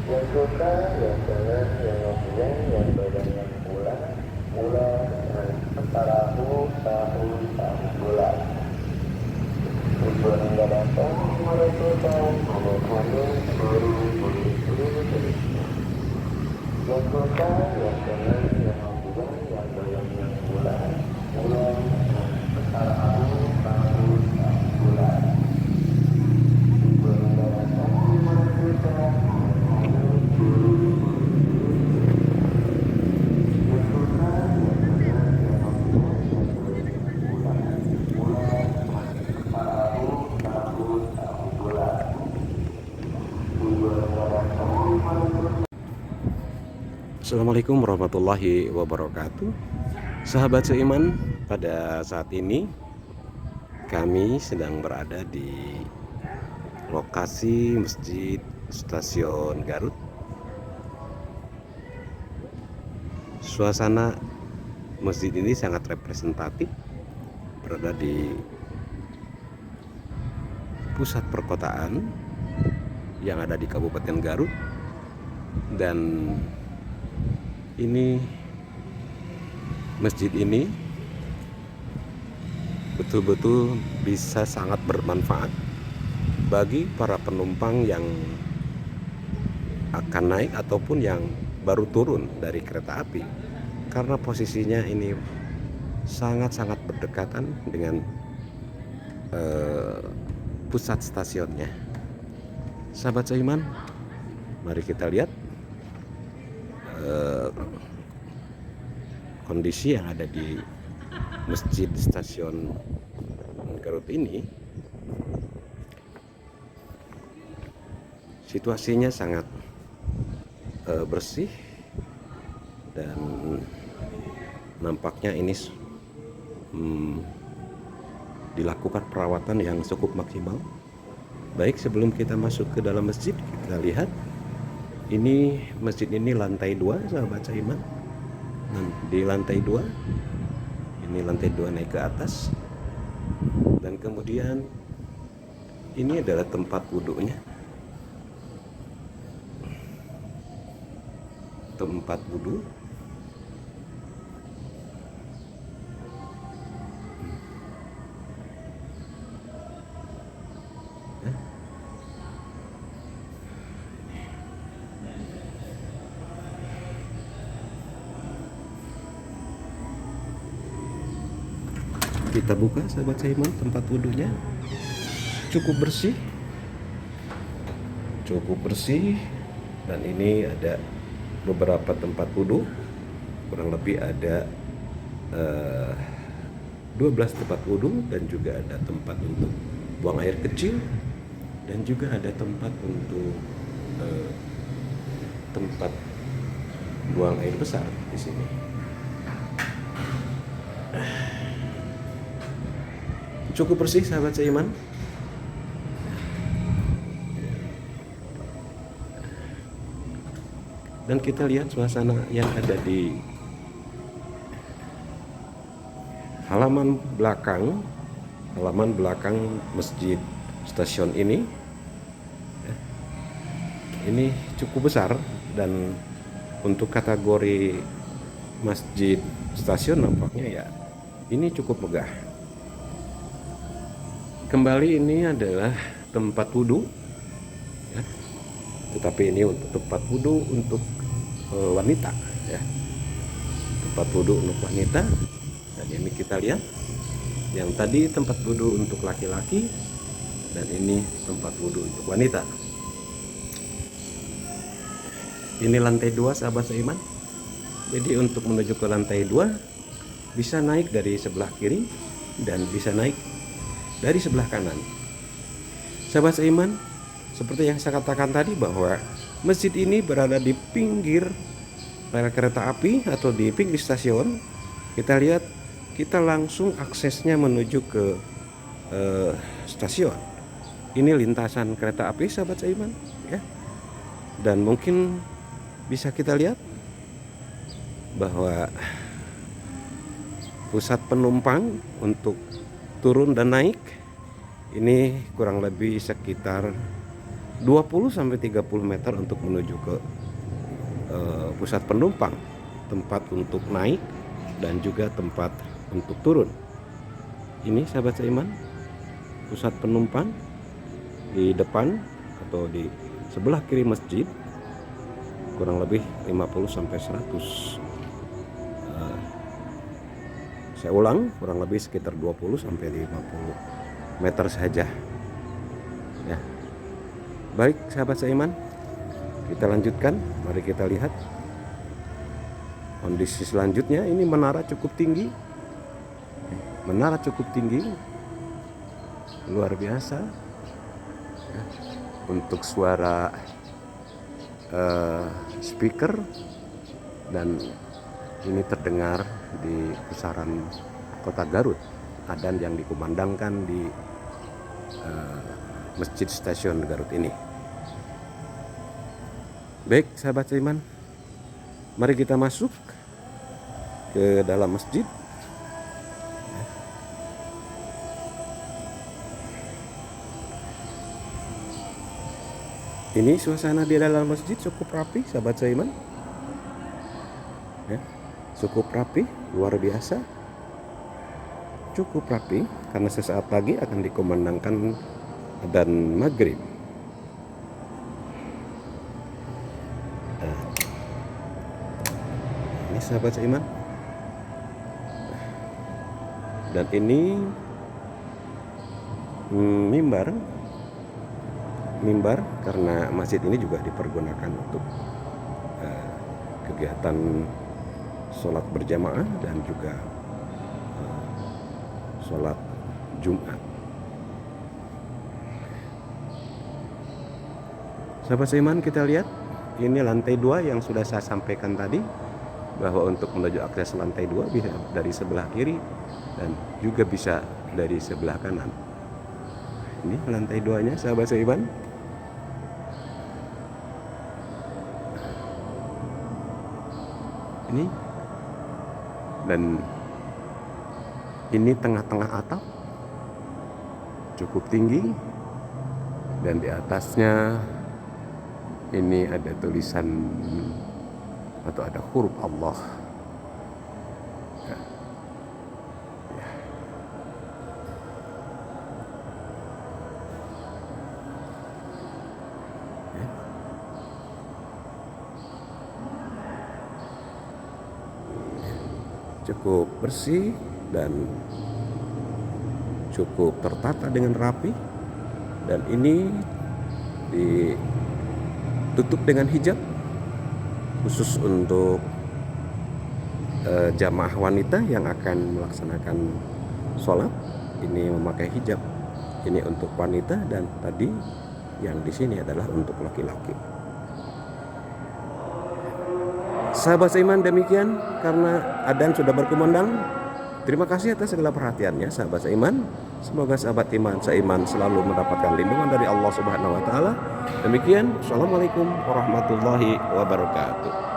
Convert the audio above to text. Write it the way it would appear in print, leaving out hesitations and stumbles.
Yang suka, yang jalan, yang ngobrol, yang badan yang pulang, tahu, bulan. Tujuan yang datang, mereka tahu, yang suka, yang jalan, yang ngobrol, yang badan yang pulang, tahu, bulan. Tujuan yang datang, mereka tahu. Assalamualaikum warahmatullahi wabarakatuh. Sahabat seiman, pada saat ini kami sedang berada di lokasi Masjid Stasiun Garut. Suasana masjid ini sangat representatif, berada di pusat perkotaan yang ada di Kabupaten Garut, dan masjid ini betul-betul bisa sangat bermanfaat bagi para penumpang yang akan naik ataupun yang baru turun dari kereta api, karena posisinya ini sangat-sangat berdekatan dengan pusat stasiunnya. Sahabat seiman, mari kita lihat kondisi yang ada di Masjid Stasiun Garut ini. Situasinya sangat bersih, dan nampaknya ini dilakukan perawatan yang cukup maksimal. Baik, sebelum kita masuk ke dalam masjid, kita lihat ini masjid ini lantai 2, sahabat seiman. Di lantai 2, ini lantai 2 naik ke atas, dan kemudian ini adalah tempat wudhunya, tempat wudhu. Kita buka, sahabat seiman, tempat wudhunya cukup bersih, dan ini ada beberapa tempat wudhu, kurang lebih ada 12 tempat wudhu, dan juga ada tempat untuk buang air kecil, dan juga ada tempat untuk tempat buang air besar di sini. Cukup bersih, sahabat seiman. Dan kita lihat suasana yang ada di halaman belakang Masjid Stasiun ini. Ini cukup besar, dan untuk kategori masjid stasiun nampaknya ya ini cukup megah. Kembali, ini adalah tempat wudhu ya, tetapi ini untuk tempat wudhu untuk wanita ya, tempat wudhu untuk wanita. Dan ini kita lihat, yang tadi tempat wudhu untuk laki-laki, dan ini tempat wudhu untuk wanita. Ini lantai 2, sahabat seiman. Jadi untuk menuju ke lantai 2 bisa naik dari sebelah kiri dan bisa naik dari sebelah kanan. Sahabat seiman, seperti yang saya katakan tadi, bahwa masjid ini berada di pinggir rel kereta api atau di pinggir stasiun. Kita lihat, kita langsung aksesnya menuju ke stasiun. Ini lintasan kereta api, sahabat seiman ya. Dan mungkin bisa kita lihat bahwa pusat penumpang untuk turun dan naik Ini kurang lebih sekitar 20-30 meter untuk menuju ke pusat penumpang, tempat untuk naik dan juga tempat untuk turun. Ini sahabat seiman, pusat penumpang di depan atau di sebelah kiri masjid, kurang lebih 50-100. Saya ulang, kurang lebih sekitar 20-50 meter saja. Ya. Baik sahabat seiman, kita lanjutkan. Mari kita lihat kondisi selanjutnya. Ini menara cukup tinggi. Menara cukup tinggi, luar biasa. Ya. Untuk suara speaker, dan ini terdengar di pusaran kota Garut, adzan yang dikumandangkan di masjid stasiun Garut ini. Baik sahabat seiman, mari kita masuk ke dalam masjid. Ini suasana di dalam masjid cukup rapi sahabat seiman. Ya, cukup rapi, luar biasa. Cukup rapi karena sesaat lagi akan dikumandangkan adzan maghrib. Nah, ini sahabat seiman. Dan ini mimbar karena masjid ini juga dipergunakan untuk kegiatan sholat berjamaah dan juga sholat Jumat. Sahabat seiman, kita lihat ini lantai 2 yang sudah saya sampaikan tadi, bahwa untuk menuju akses lantai 2 bisa dari sebelah kiri dan juga bisa dari sebelah kanan. Ini lantai 2-nya sahabat seiman. Ini, dan ini tengah-tengah atap cukup tinggi, dan di atasnya ini ada tulisan atau ada huruf Allah. Ya. Ya. Ya. Cukup bersih dan cukup tertata dengan rapi, dan ini ditutup dengan hijab khusus untuk jamaah wanita yang akan melaksanakan sholat. Ini memakai hijab, ini untuk wanita, dan tadi yang di sini adalah untuk laki-laki. Sahabat seiman, demikian karena adzan sudah berkumandang. Terima kasih atas segala perhatiannya sahabat seiman. Semoga sahabat iman seiman selalu mendapatkan lindungan dari Allah Subhanahu wa taala. Demikian, assalamualaikum warahmatullahi wabarakatuh.